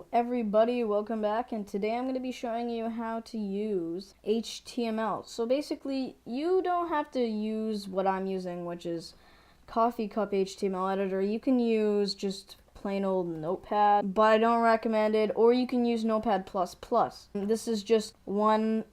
Hello everybody, welcome back, and today I'm going to be showing you how to use HTML. So basically, you don't have to use what I'm using, which is Coffee Cup HTML editor. You can use just plain old Notepad, but I don't recommend it, or you can use Notepad++. This is just one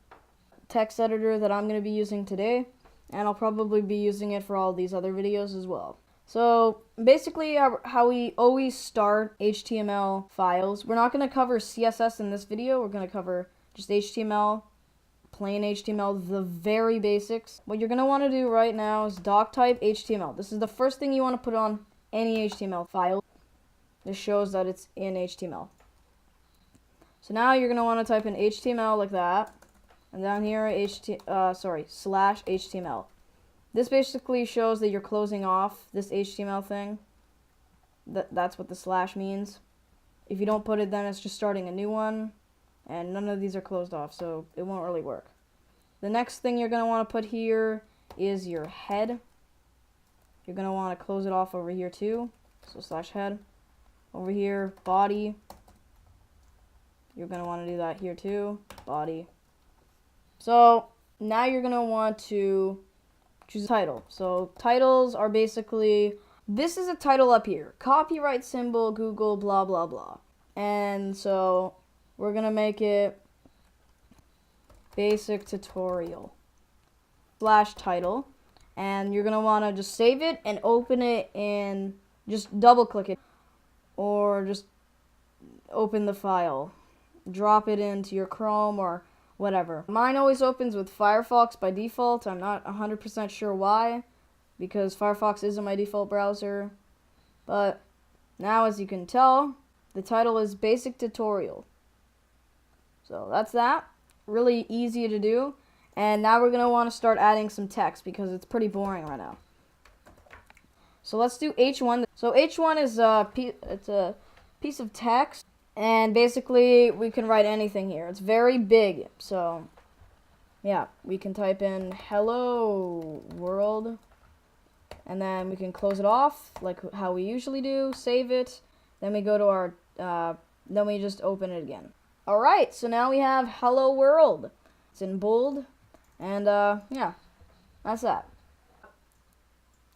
text editor that I'm going to be using today, and I'll probably be using it for all these other videos as well. So basically how we always start HTML files, we're not going to cover CSS in this video, we're going to cover just HTML, plain HTML, the very basics. What you're going to want to do right now is doctype HTML. This is the first thing you want to put on any HTML file. This shows that it's in HTML. So now you're going to want to type in HTML like that, and down here slash HTML. This basically shows that you're closing off this HTML thing. That's what the slash means. If you don't put it, then it's just starting a new one, and none of these are closed off, so it won't really work. The next thing you're going to want to put here is your head. You're going to want to close it off over here too, so slash head. Over here, body. You're going to want to do that here too, body. So now you're going to want to choose a title. So titles are basically, this is a title up here. Copyright symbol, Google, blah, blah, blah. And so we're going to make it basic tutorial slash title. And you're going to want to just save it and open it in, just double click it. Or just open the file. Drop it into your Chrome or whatever. Mine always opens with Firefox by default. I'm not 100% sure why, because Firefox isn't my default browser. But now, as you can tell, the title is Basic Tutorial. So that's that. Really easy to do. And now we're going to want to start adding some text because it's pretty boring right now. So let's do H1. So H1 is a piece of text. And basically, we can write anything here. It's very big, so yeah, we can type in hello world, and then we can close it off like how we usually do, save it, then we go to our, then we just open it again. Alright, so now we have hello world. It's in bold, and yeah, that's that.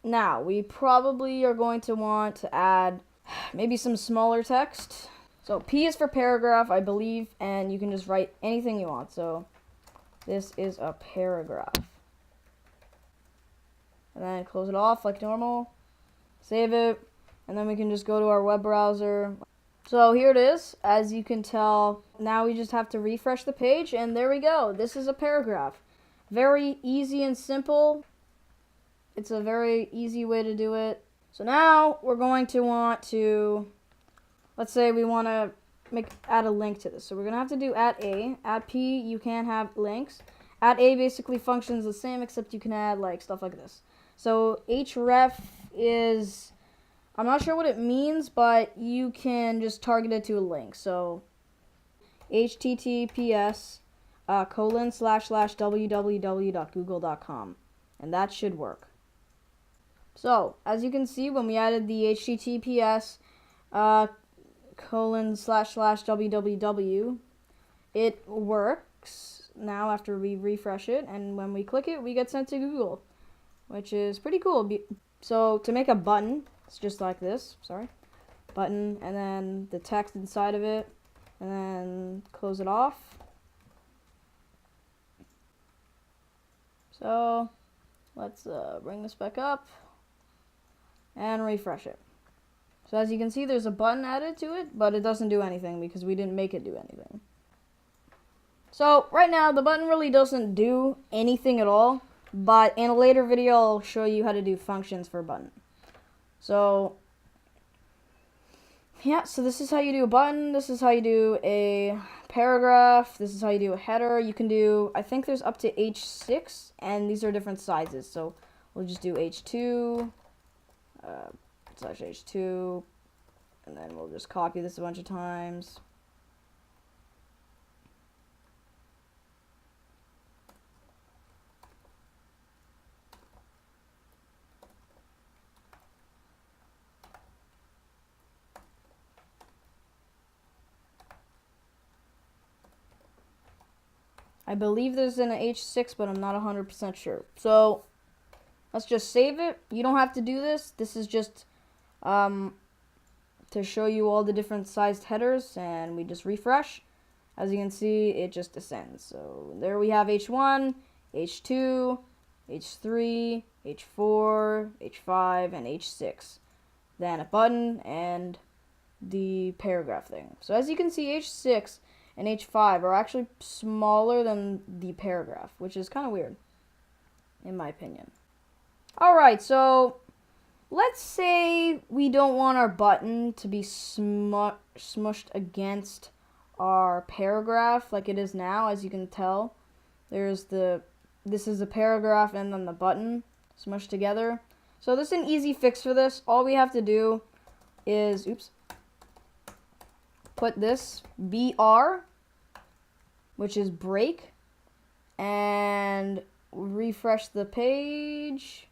Now, we probably are going to want to add maybe some smaller text. So P is for paragraph, I believe, and you can just write anything you want. So this is a paragraph. And then close it off like normal. Save it. And then we can just go to our web browser. So here it is. As you can tell, now we just have to refresh the page, and there we go. This is a paragraph. Very easy and simple. It's a very easy way to do it. So now we're going to want to, let's say we want to add a link to this. So we're going to have to do @A. @P, you can have links. @A basically functions the same, except you can add like stuff like this. So href is, I'm not sure what it means, but you can just target it to a link. So https ://www.google.com, and that should work. So as you can see, when we added the https ://www, it works now after we refresh it, and when we click it, we get sent to Google, which is pretty cool. So to make a button, it's just like this, button, and then the text inside of it, and then close it off. So let's bring this back up and refresh it. So as you can see, there's a button added to it, but it doesn't do anything because we didn't make it do anything. So right now, the button really doesn't do anything at all, but in a later video, I'll show you how to do functions for a button. So yeah, so this is how you do a button, this is how you do a paragraph, this is how you do a header. You can do, I think there's up to H6, and these are different sizes. So we'll just do H2, /H2, and then we'll just copy this a bunch of times. I believe there's an H6, but I'm not 100% sure. So let's just save it. You don't have to do this. This is just to show you all the different sized headers, and we just refresh. As you can see, it just descends. So there we have H1, H2, H3, H4, H5, and H6. Then a button and the paragraph thing. So as you can see, H6 and H5 are actually smaller than the paragraph, which is kind of weird, in my opinion. Alright, so let's say we don't want our button to be smushed against our paragraph like it is now. As you can tell, this is the paragraph and then the button smushed together. So this is an easy fix for this. All we have to do is, put this BR, which is break, and refresh the page.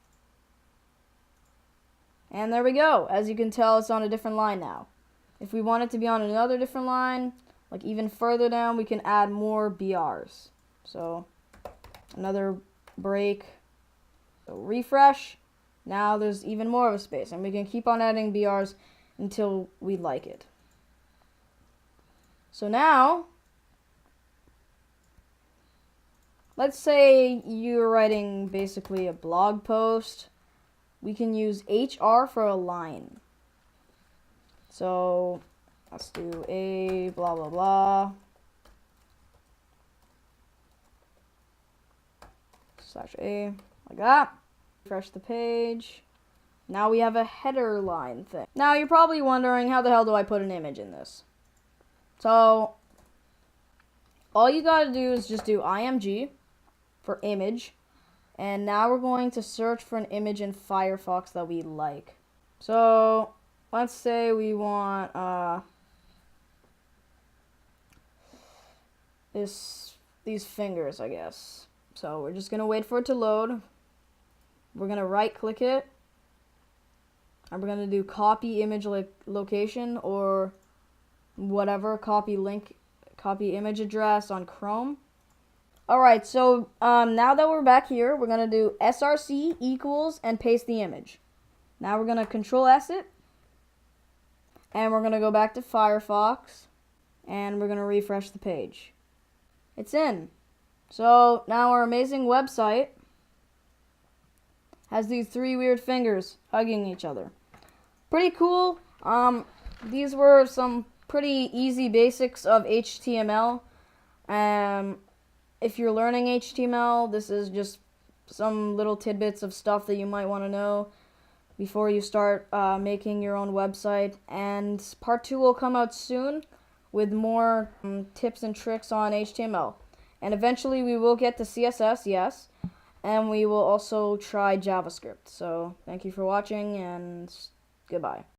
And there we go. As you can tell, it's on a different line now. If we want it to be on another different line, like even further down, we can add more BRs. So another break, so refresh. Now there's even more of a space, and we can keep on adding BRs until we like it. So now, let's say you're writing basically a blog post. We can use HR for a line. So let's do a blah blah blah /a, like that. Refresh the page. Now we have a header line thing. Now you're probably wondering, how the hell do I put an image in this? So all you gotta do is just do img for image. And now we're going to search for an image in Firefox that we like. So let's say we want these fingers, I guess. So we're just gonna wait for it to load. We're gonna right click it, and we're gonna do copy image location, or whatever, copy image address on Chrome. Alright, so now that we're back here, we're going to do src equals and paste the image. Now we're going to Control S it, and we're going to go back to Firefox, and we're going to refresh the page. It's in. So now our amazing website has these 3 weird fingers hugging each other. Pretty cool. These were some pretty easy basics of HTML. If you're learning HTML, this is just some little tidbits of stuff that you might want to know before you start making your own website. And part 2 will come out soon with more tips and tricks on HTML. And eventually we will get to CSS, yes, and we will also try JavaScript. So thank you for watching, and goodbye.